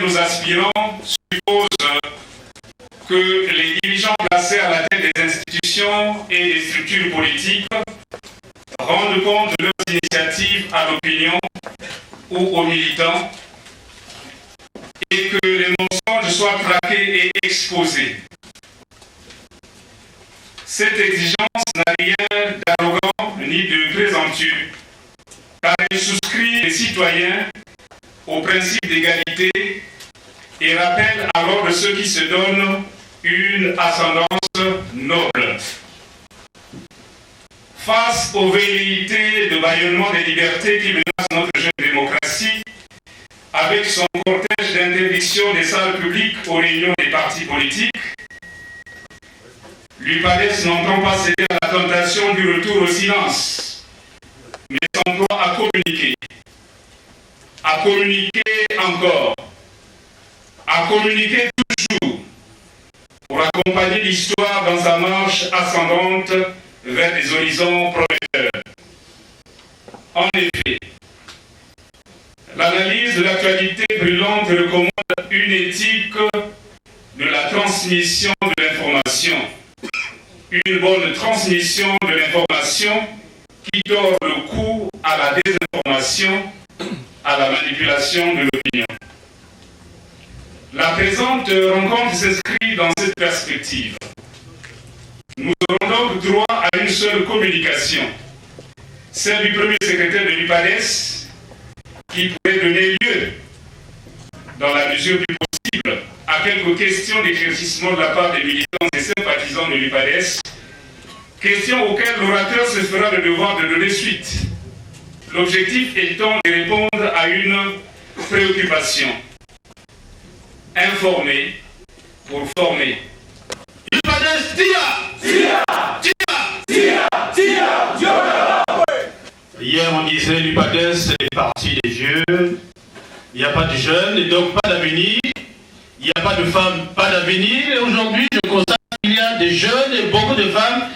nous aspirons suppose que les dirigeants placés à la tête des institutions et des structures politiques rendent compte de leurs initiatives à l'opinion ou aux militants et que les mensonges soient traqués et exposés. Cette exigence n'a rien d'arrogant ni de présomptueux, car elle souscrit les citoyens au principe d'égalité et rappelle à l'ordre ceux qui se donnent une ascendance noble. Face aux velléités de bâillonnement des libertés qui menacent notre jeune démocratie, avec son cortège d'interdiction des salles publiques aux réunions des partis politiques, l'UPADES n'entend pas céder à la tentation du retour au silence, mais s'emploie à communiquer encore, à communiquer toujours, pour accompagner l'histoire dans sa marche ascendante vers des horizons prometteurs. En effet, l'analyse de l'actualité brûlante recommande une éthique de la transmission de l'information, une bonne transmission de l'information qui tord le cou à la désinformation, à la manipulation de l'opinion. La présente rencontre s'inscrit dans cette perspective. Nous aurons donc droit à une seule communication, celle du premier secrétaire de l'UPADES, qui pourrait donner lieu, dans la mesure du possible, à quelques questions d'éclaircissement de la part des militants et sympathisants de l'UPADES, questions auxquelles l'orateur se fera le devoir de donner suite. L'objectif étant de répondre à une préoccupation. Informer pour former. l'UPADES, tia! Hier, on disait l'UPADES, c'est le parti des vieux. Il n'y a pas de jeunes et donc pas d'avenir. Il n'y a pas de femmes, pas d'avenir. Et aujourd'hui, je constate qu'il y a des jeunes et beaucoup de femmes.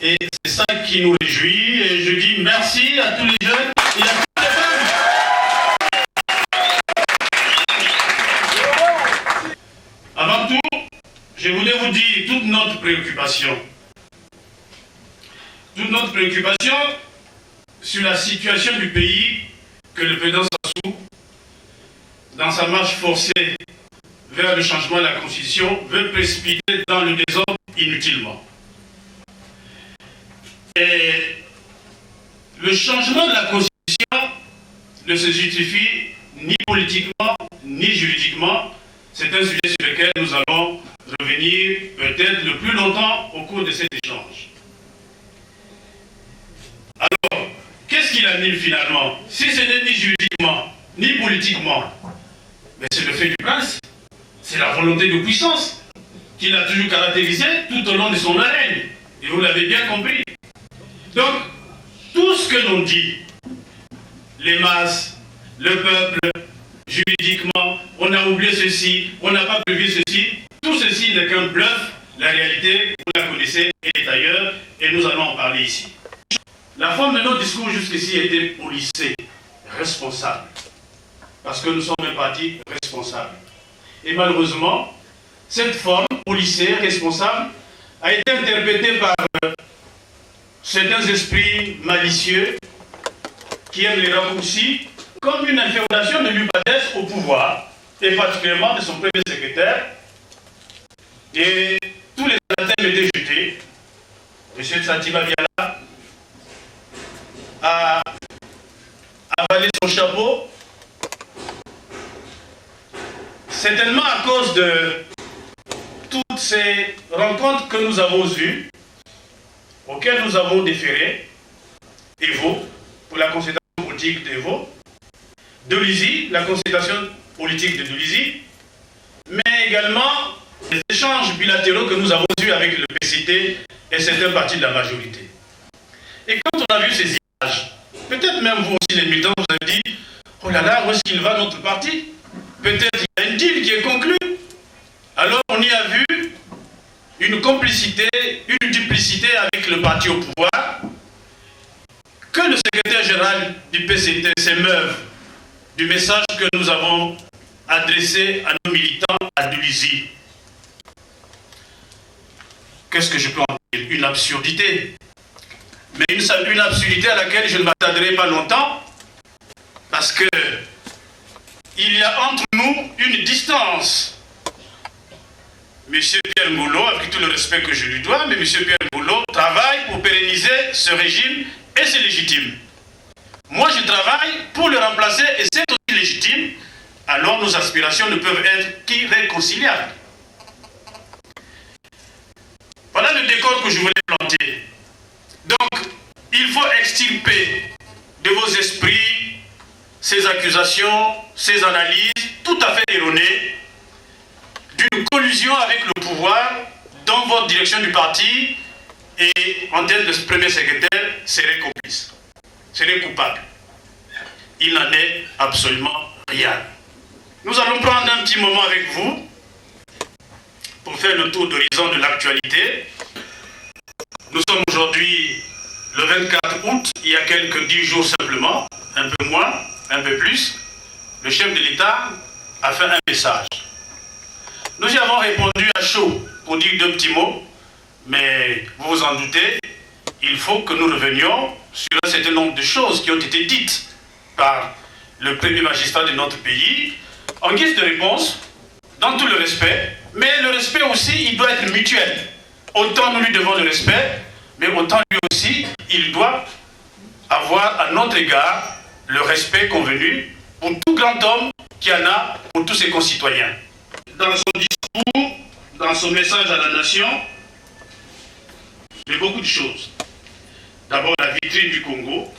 Et c'est ça qui nous réjouit. Et je dis merci à tous les jeunes et à toutes les femmes. Avant tout, je voulais vous dire toute notre préoccupation. Toute notre préoccupation sur la situation du pays que le président Sassou, dans sa marche forcée vers le changement de la Constitution, veut précipiter dans le désordre inutilement. Et le changement de la Constitution ne se justifie ni politiquement, ni juridiquement. C'est un sujet sur lequel nous allons revenir peut-être le plus longtemps au cours de cet échange. Alors, qu'est-ce qu'il annule finalement? Si ce n'est ni juridiquement, ni politiquement, mais c'est le fait du prince, c'est la volonté de puissance qu'il a toujours caractérisé tout au long de son règne. Et vous l'avez bien compris. Donc, tout ce que l'on dit, les masses, le peuple, juridiquement, on a oublié ceci, on n'a pas prévu ceci, tout ceci n'est qu'un bluff. La réalité, vous la connaissez, elle est ailleurs, et nous allons en parler ici. La forme de notre discours jusqu'ici était policée, responsable, parce que nous sommes un parti responsable. Et malheureusement, cette forme policée, responsable, a été interprétée par certains esprits malicieux qui aiment les raccourcis comme une inféodation de l'UPADES au pouvoir, et particulièrement de son premier secrétaire. Et tous les anathèmes étaient jetés. M. Tsatima Viala a avalé son chapeau, certainement à cause de toutes ces rencontres que nous avons eues, auxquelles nous avons déféré, EVO, pour la consultation politique d'EVO, Dolizy, la consultation politique de Dolizy, mais également les échanges bilatéraux que nous avons eus avec le PCT et certains partis de la majorité. Et quand on a vu ces images, peut-être même vous aussi les militants, vous avez dit, oh là là, où est-ce qu'il va notre parti? Peut-être il y a une deal qui est conclue. Alors on y a vu une complicité, une duplicité avec le parti au pouvoir, que le secrétaire général du PCT s'émeuve du message que nous avons adressée à nos militants à Dolisie. Qu'est-ce que je peux en dire? Une absurdité. Mais une absurdité à laquelle je ne m'attarderai pas longtemps, parce que il y a entre nous une distance. Monsieur Pierre Ngolo, avec tout le respect que je lui dois, mais Monsieur Pierre Ngolo travaille pour pérenniser ce régime et c'est légitime. Moi, je travaille pour le remplacer et c'est aussi légitime. Alors nos aspirations ne peuvent être qu'irréconciliables. Voilà le décor que je voulais planter. Donc, il faut extirper de vos esprits ces accusations, ces analyses tout à fait erronées d'une collusion avec le pouvoir dans votre direction du parti et en tête de ce premier secrétaire serait complice, serait coupable. Il n'en est absolument rien. Nous allons prendre un petit moment avec vous pour faire le tour d'horizon de l'actualité. Nous sommes aujourd'hui le 24 août, il y a quelques 10 jours simplement, un peu moins, un peu plus, le chef de l'État a fait un message. Nous y avons répondu à chaud pour dire 2 petits mots, mais vous vous en doutez, il faut que nous revenions sur un certain nombre de choses qui ont été dites par le premier magistrat de notre pays, en guise de réponse, dans tout le respect, mais le respect aussi, il doit être mutuel. Autant nous lui devons le respect, mais autant lui aussi, il doit avoir à notre égard le respect convenu pour tout grand homme qui en a pour tous ses concitoyens. Dans son discours, dans son message à la nation, il y a beaucoup de choses. D'abord la vitrine du Congo,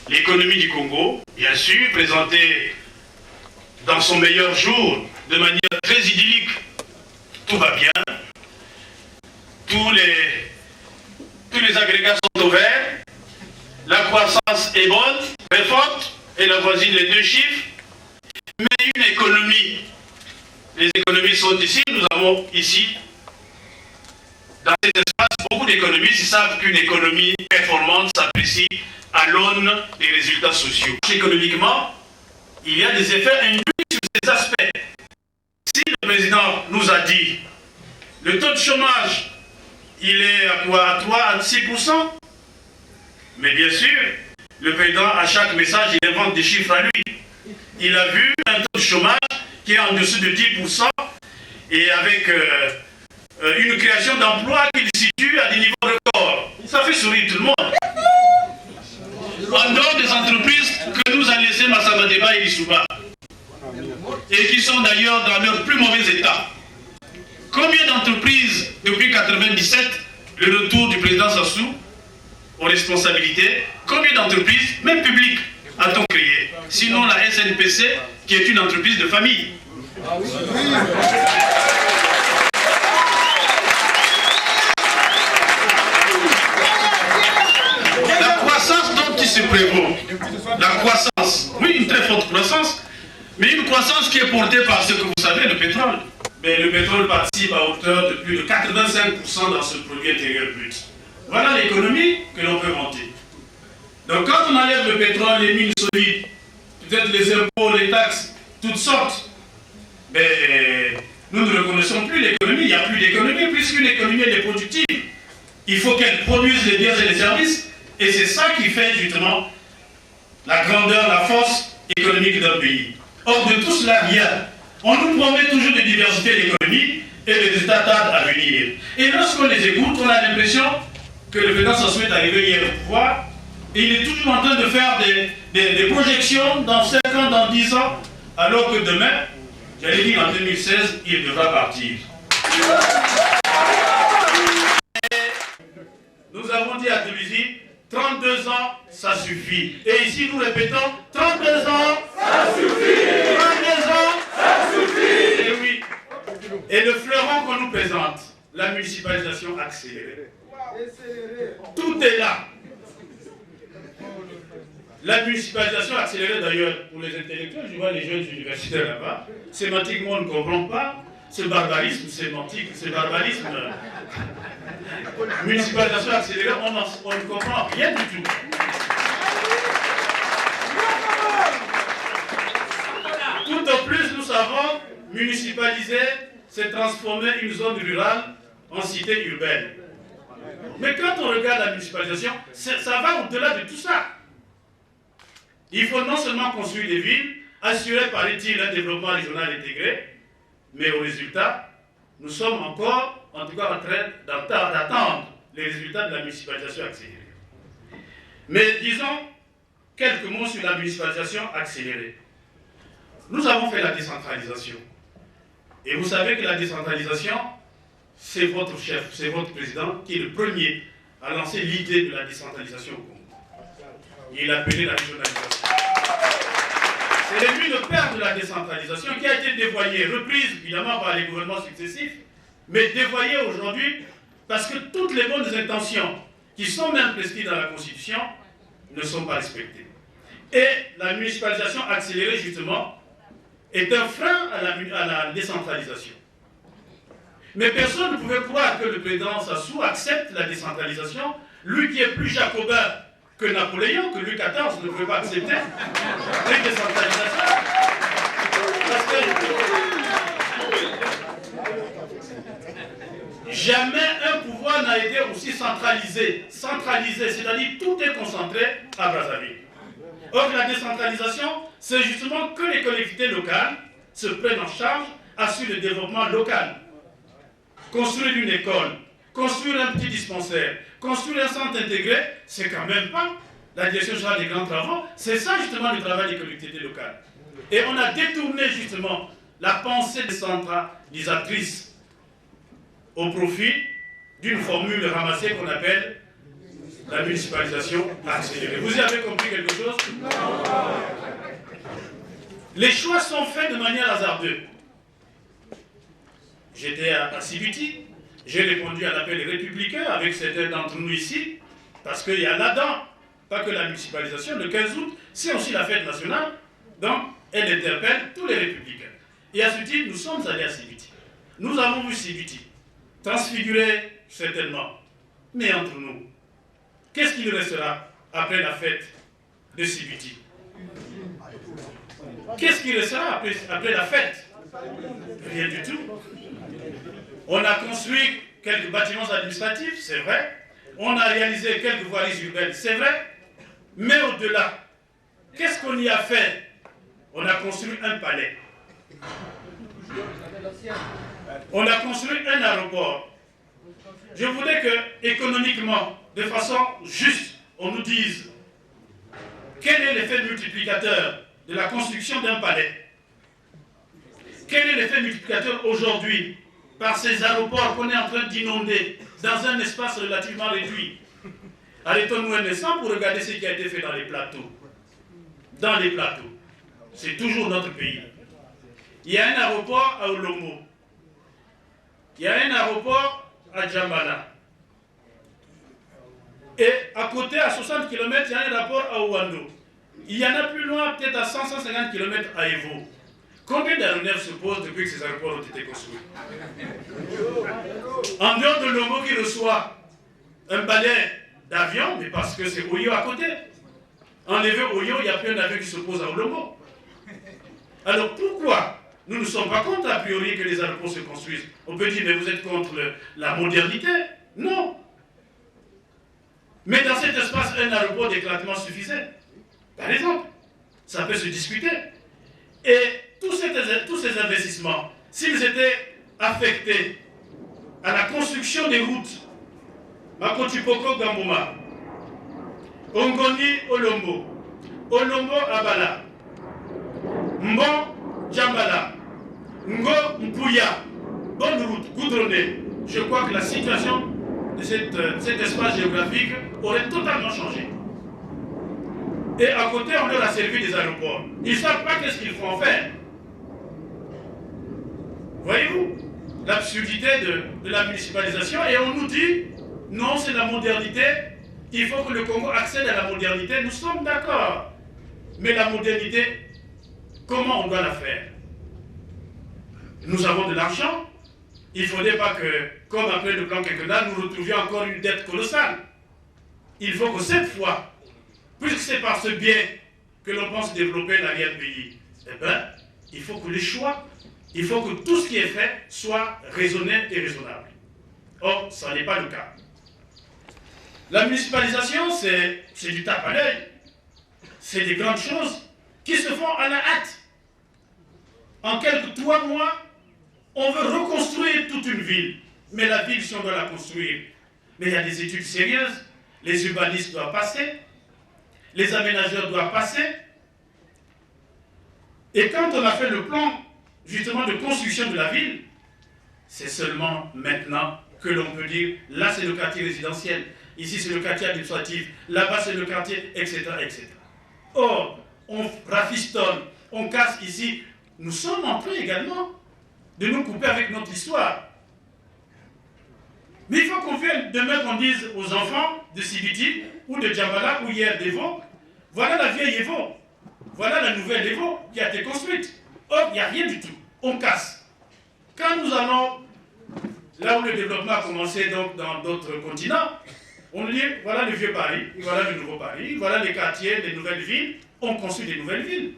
l'économie du Congo, bien sûr, présentée dans son meilleur jour, de manière très idyllique. Tout va bien, tous les agrégats sont au vert, la croissance est bonne, très forte, elle avoisine les 2 chiffres, mais une économie, les économies sont ici, nous avons ici, dans cet espace, beaucoup d'économistes, ils savent qu'une économie performante s'apprécie à l'aune des résultats sociaux. Économiquement, il y a des effets induits sur ces aspects. Si le président nous a dit, le taux de chômage, il est à quoi? À 3 à 6%. Mais bien sûr, le président, à chaque message, il invente des chiffres à lui. Il a vu un taux de chômage qui est en dessous de 10% et avec une création d'emplois qui se situe à des niveaux records. Ça fait sourire tout le monde. En dehors des entreprises que nous a laissé Massamadeba et Lissouba, et qui sont d'ailleurs dans leur plus mauvais état. Combien d'entreprises, depuis 1997, le retour du président Sassou aux responsabilités, combien d'entreprises, même publiques, a-t-on créé? Sinon la SNPC, qui est une entreprise de famille. La croissance dont il se prévaut, la croissance, oui, une très forte croissance, mais une croissance qui est portée par ce que vous savez, le pétrole. Mais le pétrole participe à hauteur de plus de 85% dans ce produit intérieur brut. Voilà l'économie que l'on peut monter. Donc quand on enlève le pétrole, les mines solides, peut-être les impôts, les taxes, toutes sortes, mais nous ne reconnaissons plus l'économie, il n'y a plus d'économie, puisqu'une économie elle est productive. Il faut qu'elle produise les biens et les services, et c'est ça qui fait justement la grandeur, la force économique d'un pays. Or de tout cela, rien. On nous promet toujours de diversifier l'économie et des résultats tardent à venir. Et lorsqu'on les écoute, on a l'impression que le président Sassou est arrivé hier au pouvoir et il est toujours en train de faire des projections dans 5 ans, dans 10 ans, alors que demain, j'allais dire en 2016, il devra partir. Nous avons dit à Dolisie, 32 ans, ça suffit. Et ici, nous répétons, 32 ans, ça suffit. 32 ans, ça suffit. Et oui. Et le fleuron qu'on nous présente, la municipalisation accélérée. Tout est là. La municipalisation accélérée d'ailleurs, pour les intellectuels, je vois les jeunes universitaires là-bas, sémantiquement on ne comprend pas. Ce barbarisme sémantique, ce barbarisme, municipalisation accélérée, on ne comprend rien du tout. Tout au plus, nous savons municipaliser, c'est transformer une zone rurale en cité urbaine. Mais quand on regarde la municipalisation, ça va au-delà de tout ça. Il faut non seulement construire des villes, assurer, paraît-il, un développement régional intégré, mais au résultat, nous sommes encore, en tout cas, en train d'attendre les résultats de la municipalisation accélérée. Mais disons quelques mots sur la municipalisation accélérée. Nous avons fait la décentralisation. Et vous savez que la décentralisation, c'est votre chef, c'est votre président qui est le premier à lancer l'idée de la décentralisation au Congo. Il a appelé la régionalisation. C'est lui le père de la décentralisation qui a été dévoyé, reprise évidemment par les gouvernements successifs, mais dévoyé aujourd'hui parce que toutes les bonnes intentions qui sont même prescrites dans la Constitution ne sont pas respectées. Et la municipalisation accélérée, justement, est un frein à la décentralisation. Mais personne ne pouvait croire que le président Sassou accepte la décentralisation, lui qui est plus jacobin que Napoléon, que Louis XIV ne pouvait pas accepter la décentralisation. Parce que jamais un pouvoir n'a été aussi centralisé, c'est-à-dire tout est concentré à Brazzaville. Or, la décentralisation, c'est justement que les collectivités locales se prennent en charge, assurent le développement local. Construire une école, construire un petit dispensaire, construire un centre intégré, c'est quand même pas la direction générale des grands travaux, c'est ça justement le travail des collectivités locales. Et on a détourné justement la pensée décentralisatrice au profit d'une formule ramassée qu'on appelle la municipalisation accélérée. Vous y avez compris quelque chose? Les choix sont faits de manière hasardeuse. J'étais à Sibiti, j'ai répondu à l'appel des Républicains avec certains d'entre nous ici, parce qu'il y a là-dedans, pas que la municipalisation, le 15 août, c'est aussi la fête nationale, donc elle interpelle tous les Républicains. Et à ce titre, nous sommes allés à Sibiti. Nous avons vu Sibiti, transfiguré certainement, mais entre nous, qu'est-ce qu'il restera après la fête de Sibiti? Qu'est-ce qui restera après la fête? Rien du tout. On a construit quelques bâtiments administratifs, c'est vrai. On a réalisé quelques voiries urbaines, c'est vrai. Mais au-delà, qu'est-ce qu'on y a fait? On a construit un palais. On a construit un aéroport. Je voudrais que, économiquement, de façon juste, on nous dise quel est l'effet multiplicateur de la construction d'un palais. Quel est l'effet multiplicateur aujourd'hui par ces aéroports qu'on est en train d'inonder dans un espace relativement réduit? Arrêtons-nous un instant pour regarder ce qui a été fait dans les plateaux. Dans les plateaux. C'est toujours notre pays. Il y a un aéroport à Olombo. Il y a un aéroport à Djambala. Et à côté, à 60 km, il y a un aéroport à Ouando. Il y en a plus loin, peut-être à 150 km à Evo. Combien d'aéronefs se posent depuis que ces aéroports ont été construits? En dehors de Lombo qui reçoit un balai d'avion, mais parce que c'est Oyo à côté. Enlever Oyo, il n'y a plus un avion qui se pose à Olombo. Alors pourquoi nous ne sommes pas contre a priori que les aéroports se construisent? On peut dire, mais vous êtes contre la modernité? Non. Mais dans cet espace, un aéroport d'éclatement suffisait. Par exemple, ça peut se discuter. Et tous ces investissements, s'ils étaient affectés à la construction des routes, Makotipoko Gamboma, Ongoni Olombo, Olombo Abala, Mbo Djambala, Ngo Mpouya, bonne route, goudronnée, je crois que la situation de cet espace géographique aurait totalement changé. Et à côté, on leur a servi des aéroports. Ils ne savent pas qu'est-ce qu'il faut en faire. Voyez-vous l'absurdité de la municipalisation? Et on nous dit, non, c'est la modernité, il faut que le Congo accède à la modernité. Nous sommes d'accord. Mais la modernité, comment on doit la faire? Nous avons de l'argent. Il ne faudrait pas que, comme après le plan quinquennal, nous retrouvions encore une dette colossale. Il faut que cette fois, puisque c'est par ce biais que l'on pense développer l'arrière-pays, eh bien, il faut que les choix il faut que tout ce qui est fait soit raisonné et raisonnable. Or, ça n'est pas le cas. La municipalisation, c'est du tape à l'œil. C'est des grandes choses qui se font à la hâte. En quelques 3 mois, on veut reconstruire toute une ville. Mais la ville, si on doit la construire, mais il y a des études sérieuses. Les urbanistes doivent passer. Les aménageurs doivent passer. Et quand on a fait le plan, justement, de construction de la ville, c'est seulement maintenant que l'on peut dire, là c'est le quartier résidentiel, ici c'est le quartier administratif, là-bas c'est le quartier, etc., etc. Or, on rafistole, on casse ici. Nous sommes en train également de nous couper avec notre histoire. Mais il faut qu'on vienne demain qu'on dise aux enfants de Sibiti ou de Djambala ou hier d'Evo, voilà la vieille Evo, voilà la nouvelle Evo qui a été construite. Or, il n'y a rien du tout. On casse. Quand nous allons là où le développement a commencé donc dans d'autres continents, on dit voilà le vieux Paris, voilà le nouveau Paris, voilà les quartiers, les nouvelles villes, on construit des nouvelles villes.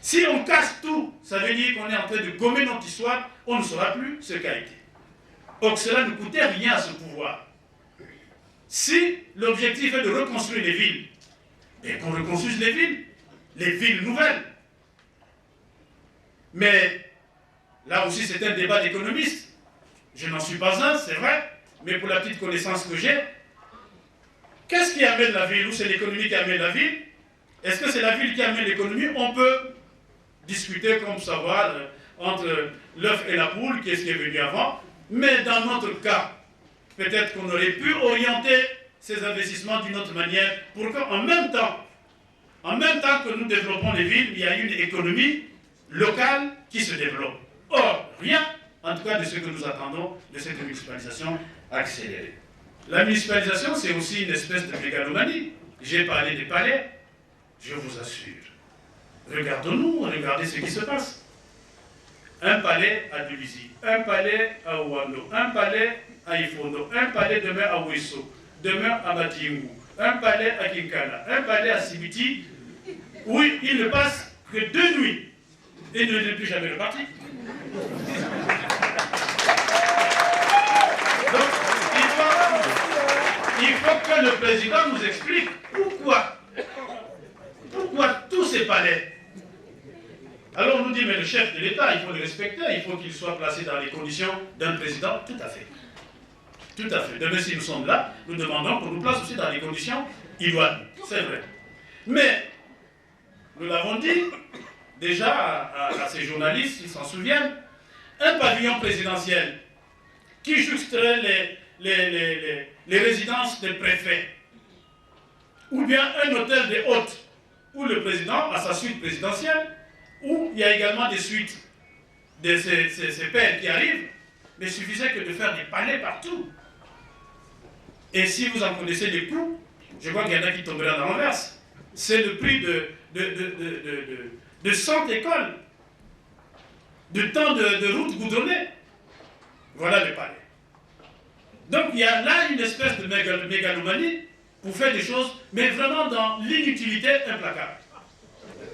Si on casse tout, ça veut dire qu'on est en train de gommer notre histoire, on ne saura plus ce qu'a été. Or, cela ne coûtait rien à ce pouvoir. Si l'objectif est de reconstruire les villes, et qu'on reconstruise les villes nouvelles. Mais là aussi, c'est un débat d'économistes. Je n'en suis pas un, c'est vrai, mais pour la petite connaissance que j'ai, qu'est-ce qui amène la ville? Ou c'est l'économie qui amène la ville? Est-ce que c'est la ville qui amène l'économie? On peut discuter comme savoir entre l'œuf et la poule, qu'est-ce qui est venu avant. Mais dans notre cas, peut-être qu'on aurait pu orienter ces investissements d'une autre manière pour qu'en même temps que nous développons les villes, il y a une économie locale qui se développe. Or, rien, en tout cas de ce que nous attendons de cette municipalisation accélérée. La municipalisation, c'est aussi une espèce de mégalomanie. J'ai parlé des palais, je vous assure. Regardons-nous, regardez ce qui se passe. Un palais à Duluzi, un palais à Ouando, un palais à Ifondo, un palais demain à Ouesso, demain à Matingu, un palais à Kinkala, un palais à Sibiti, où il ne passe que 2 nuits et ne n'est plus jamais reparti. Donc, il faut que le président nous explique pourquoi tous ces palais. Alors on nous dit, mais le chef de l'État, il faut le respecter, il faut qu'il soit placé dans les conditions d'un président. Tout à fait. Tout à fait. Demain, si nous sommes là, nous demandons qu'on nous place aussi dans les conditions idoines. C'est vrai. Mais, nous l'avons dit, déjà à ces journalistes, ils s'en souviennent, un pavillon présidentiel qui juxterait les résidences des préfets, ou bien un hôtel des hôtes, où le président a sa suite présidentielle, où il y a également des suites de ces pairs qui arrivent, mais il suffisait que de faire des palais partout. Et si vous en connaissez les coûts, je vois qu'il y en a qui tomberaient dans l'inverse. C'est le prix de 100 écoles, de temps de routes goudronnées. Voilà le palais. Donc il y a là une espèce de mégalomanie pour faire des choses, mais vraiment dans l'inutilité implacable.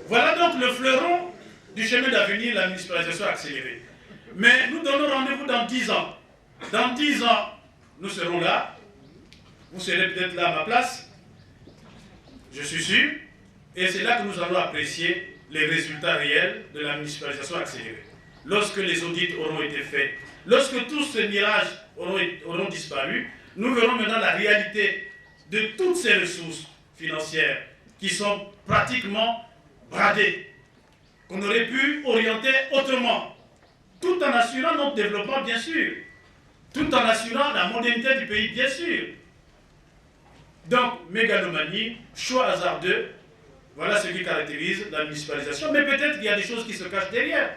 Voilà donc le fleuron du chemin d'avenir, la municipalisation accélérée. Mais nous donnons rendez-vous dans 10 ans. Dans 10 ans, nous serons là. Vous serez peut-être là à ma place. Je suis sûr. Et c'est là que nous allons apprécier les résultats réels de la municipalisation accélérée. Lorsque les audits auront été faits, lorsque tous ces mirages auront disparu, nous verrons maintenant la réalité de toutes ces ressources financières qui sont pratiquement bradées, qu'on aurait pu orienter autrement, tout en assurant notre développement, bien sûr, tout en assurant la modernité du pays, bien sûr. Donc, mégalomanie, choix hasardeux, voilà ce qui caractérise la municipalisation, mais peut-être qu'il y a des choses qui se cachent derrière.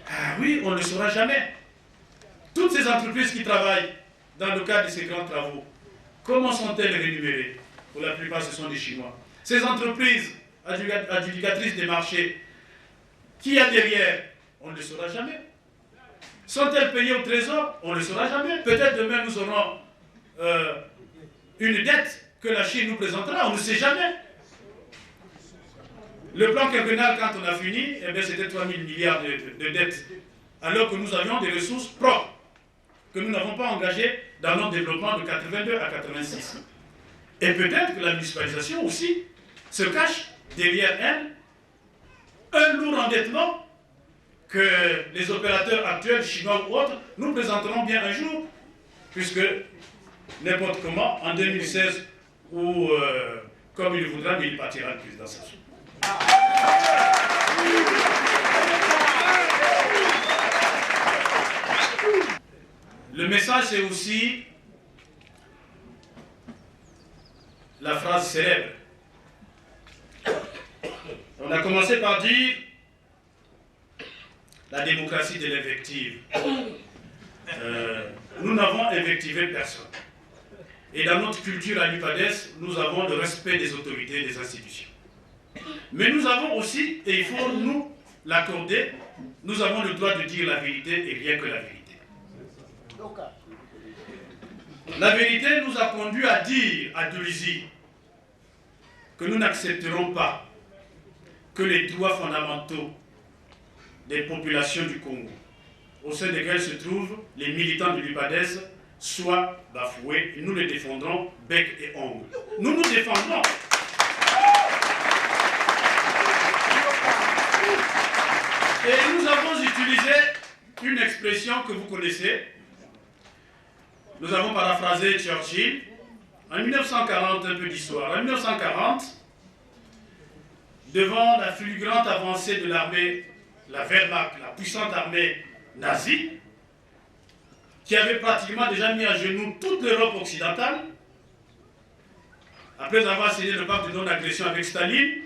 Ah oui, on ne le saura jamais. Toutes ces entreprises qui travaillent dans le cadre de ces grands travaux, comment sont-elles rémunérées? Pour la plupart, ce sont des Chinois. Ces entreprises adjudicatrices des marchés, qui y a derrière? On ne le saura jamais. Sont-elles payées au trésor? On ne le saura jamais. Peut-être demain nous aurons une dette que la Chine nous présentera, on ne sait jamais. Le plan quinquennal, quand on a fini, eh c'était 3 000 milliards de dettes, alors que nous avions des ressources propres, que nous n'avons pas engagées dans notre développement de 82 à 86. Et peut-être que la municipalisation aussi se cache derrière elle un lourd endettement que les opérateurs actuels, chinois ou autres, nous présenteront bien un jour, puisque n'importe comment, en 2016, ou comme il voudra, mais il partira le président Sassou. Le message, c'est aussi la phrase célèbre. On a commencé par dire la démocratie de l'invective. Nous n'avons invectivé personne. Et dans notre culture à l'UPADES, nous avons le respect des autorités et des institutions. Mais nous avons aussi, et il faut nous l'accorder, nous avons le droit de dire la vérité et rien que la vérité. La vérité nous a conduit à dire à Dolisie que nous n'accepterons pas que les droits fondamentaux des populations du Congo, au sein desquels se trouvent les militants de l'UPADES, soient bafoués. Et nous les défendrons bec et ongle. Nous nous défendrons. Et nous avons utilisé une expression que vous connaissez. Nous avons paraphrasé Churchill. En 1940, un peu d'histoire. En 1940, devant la fulgurante avancée de l'armée, la Wehrmacht, la puissante armée nazie, qui avait pratiquement déjà mis à genoux toute l'Europe occidentale, après avoir signé le pacte de non-agression avec Staline,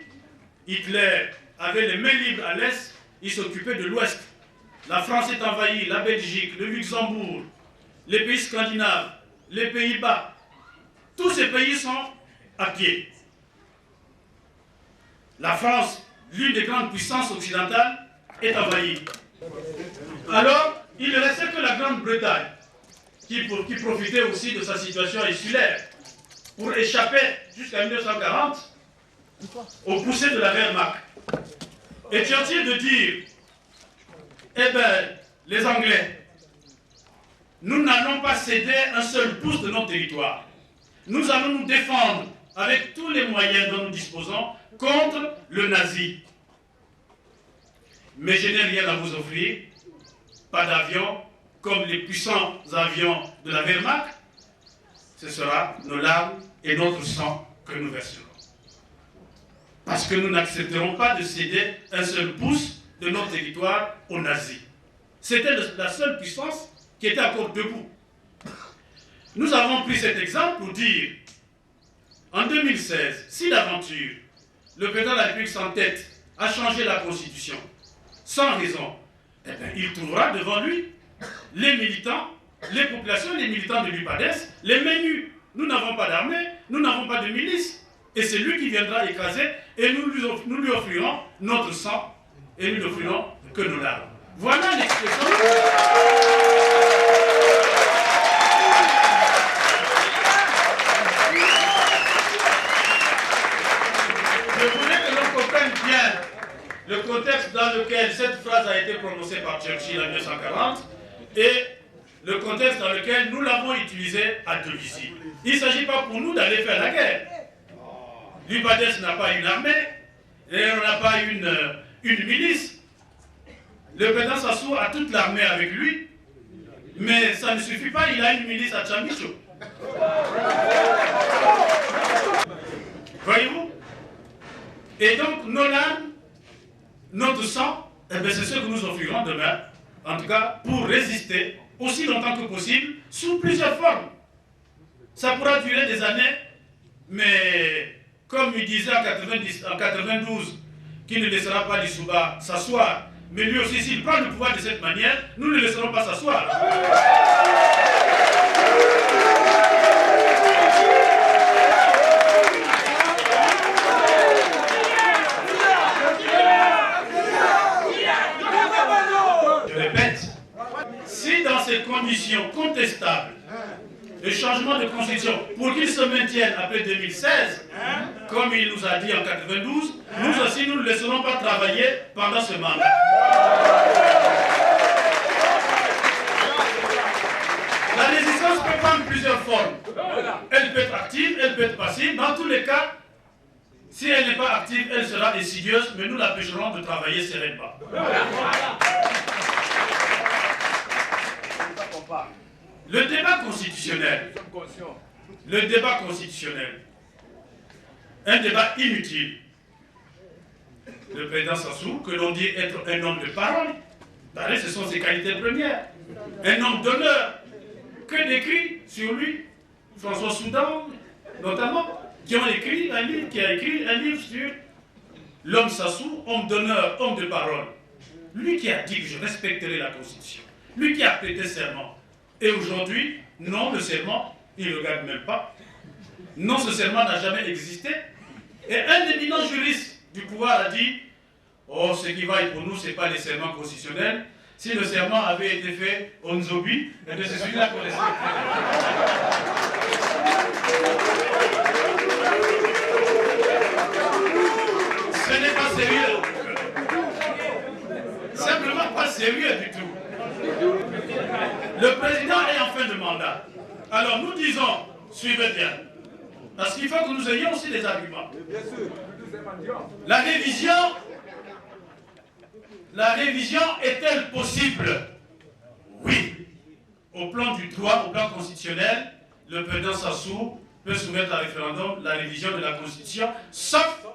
Hitler avait les mains libres à l'Est, il s'occupait de l'Ouest. La France est envahie, la Belgique, le Luxembourg, les pays scandinaves, les Pays-Bas, tous ces pays sont à pied. La France, l'une des grandes puissances occidentales, est envahie. Alors, il ne restait que la Grande-Bretagne, qui profitait aussi de sa situation insulaire, pour échapper jusqu'à 1940 aux poussées de la Wehrmacht. Et Churchill de dire, eh bien, les Anglais, nous n'allons pas céder un seul pouce de notre territoire. Nous allons nous défendre avec tous les moyens dont nous disposons contre le nazi. Mais je n'ai rien à vous offrir, pas d'avion, comme les puissants avions de la Wehrmacht. Ce sera nos larmes et notre sang que nous verserons. Parce que nous n'accepterons pas de céder un seul pouce de notre territoire aux nazis. C'était la seule puissance qui était encore debout. Nous avons pris cet exemple pour dire, en 2016, si d'aventure, le président de la République sans tête a changé la Constitution, sans raison, eh bien, il trouvera devant lui les militants, les populations, les militants de l'UPADES, les mains nues. Nous n'avons pas d'armée, nous n'avons pas de milice. Et c'est lui qui viendra écraser et nous lui offrirons notre sang et nous n'offrirons que nos larmes. Voilà l'expression. Je voulais que l'on comprenne bien le contexte dans lequel cette phrase a été prononcée par Churchill en 1940 et le contexte dans lequel nous l'avons utilisée à Dolisie. Il ne s'agit pas pour nous d'aller faire la guerre. L'UPADES n'a pas une armée, et on n'a pas une milice. Le président Sassou a toute l'armée avec lui, mais ça ne suffit pas, il a une milice à Tchambicho. Voyez-vous? Et donc, nos larmes, notre sang, eh bien, c'est ce que nous offrirons demain, en tout cas pour résister aussi longtemps que possible, sous plusieurs formes. Ça pourra durer des années, mais comme il disait en 92, qu'il ne laissera pas l'Issouba s'asseoir, mais lui aussi, s'il prend le pouvoir de cette manière, nous ne le laisserons pas s'asseoir. Je répète, si dans ces conditions contestables, le changement de constitution, pour qu'il se maintienne après 2016, comme il nous a dit en 92, nous aussi nous ne le laisserons pas travailler pendant ce mandat. La résistance peut prendre plusieurs formes. Elle peut être active, elle peut être passive. Dans tous les cas, si elle n'est pas active, elle sera insidieuse, mais nous l'empêcherons de travailler sereinement. Le débat constitutionnel, un débat inutile. Le président Sassou, que l'on dit être un homme de parole, ce sont ses qualités premières. Un homme d'honneur. Que d'écrits sur lui, François Soudan, notamment, qui a écrit un livre sur l'homme Sassou, homme d'honneur, homme de parole. Lui qui a dit que je respecterai la Constitution. Lui qui a prêté serment. Et aujourd'hui, non, le serment, il ne le regarde même pas. Non, ce serment n'a jamais existé. Et un éminent juriste du pouvoir a dit, oh, ce qui vaille pour nous, ce n'est pas les serments constitutionnels. Si le serment avait été fait au Nzobi, c'est celui-là qu'on respecte. Ce n'est pas sérieux. Simplement pas sérieux du tout. Le président est en fin de mandat. Alors nous disons, suivez bien. Parce qu'il faut que nous ayons aussi des arguments. La révision est-elle possible? Oui. Au plan du droit, au plan constitutionnel, le président Sassou peut soumettre à référendum la révision de la Constitution, sauf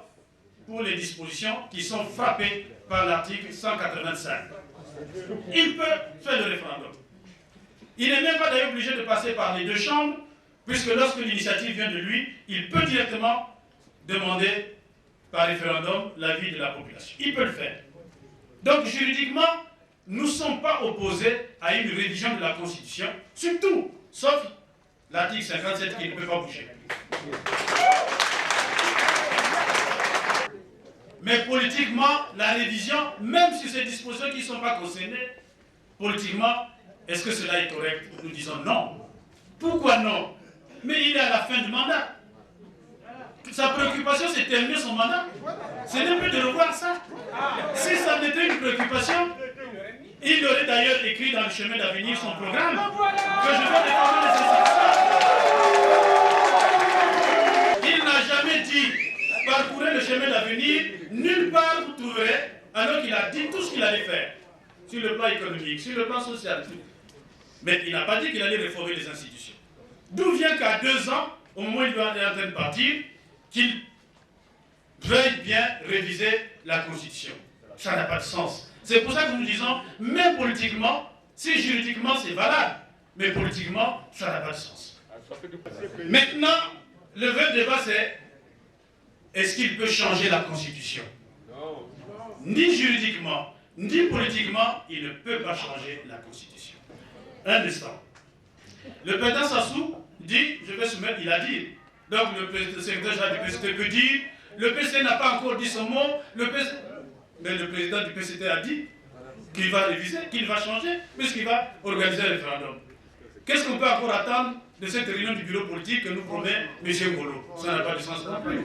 pour les dispositions qui sont frappées par l'article 185. Il peut faire le référendum. Il n'est même pas d'ailleurs obligé de passer par les deux chambres, puisque lorsque l'initiative vient de lui, il peut directement demander par référendum l'avis de la population. Il peut le faire. Donc juridiquement, nous ne sommes pas opposés à une révision de la Constitution, surtout, sauf l'article 57 qui ne peut pas bouger. Mais politiquement, la révision, même sur ces dispositions qui ne sont pas concernées, politiquement, est-ce que cela est correct? Nous disons non. Pourquoi non? Mais il est à la fin du mandat. Sa préoccupation, c'est de terminer son mandat. Ce n'est plus de revoir ça. Si ça n'était une préoccupation, il aurait d'ailleurs écrit dans le chemin d'avenir son programme que je vais défendre les institutions. Il n'a jamais dit parcourir le chemin d'avenir, nulle part vous trouverez, alors qu'il a dit tout ce qu'il allait faire. Sur le plan économique, sur le plan social, tout. Mais il n'a pas dit qu'il allait réformer les institutions. D'où vient qu'à 2 ans, au moment où il est en train de partir, qu'il veuille bien réviser la Constitution. Ça n'a pas de sens. C'est pour ça que nous disons, même politiquement, si juridiquement c'est valable, mais politiquement, ça n'a pas de sens. Maintenant, le vrai débat c'est, est-ce qu'il peut changer la Constitution? Ni juridiquement, ni politiquement, il ne peut pas changer la Constitution. Un instant. Le président Sassou dit, je vais soumettre, il a dit, donc le secrétaire général du PCT peut dire, le PCT n'a pas encore dit son mot, mais le président du PCT a dit qu'il va réviser, qu'il va changer, puisqu'il va organiser un référendum. Qu'est-ce qu'on peut encore attendre de cette réunion du bureau politique que nous promet M. Ngolo? Ça n'a pas de sens non plus.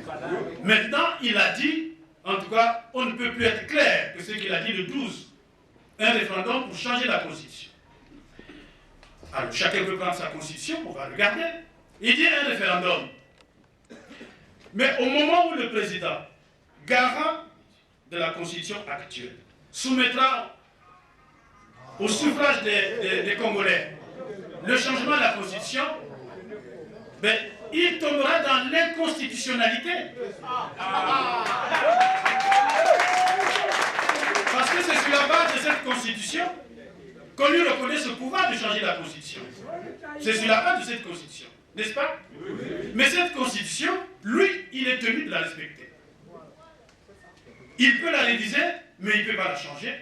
Maintenant, il a dit, en tout cas, on ne peut plus être clair que ce qu'il a dit le 12, un référendum pour changer la Constitution. Alors, chacun peut prendre sa Constitution, on va regarder. Il dit un référendum. Mais au moment où le président, garant de la Constitution actuelle, soumettra au suffrage des Congolais le changement de la Constitution, ben, il tombera dans l'inconstitutionnalité. Parce que c'est sur la base de cette Constitution qu'on lui reconnaît ce pouvoir de changer la Constitution. C'est sur la base de cette Constitution, n'est-ce pas? Mais cette Constitution, lui, il est tenu de la respecter. Il peut la réviser, mais il ne peut pas la changer.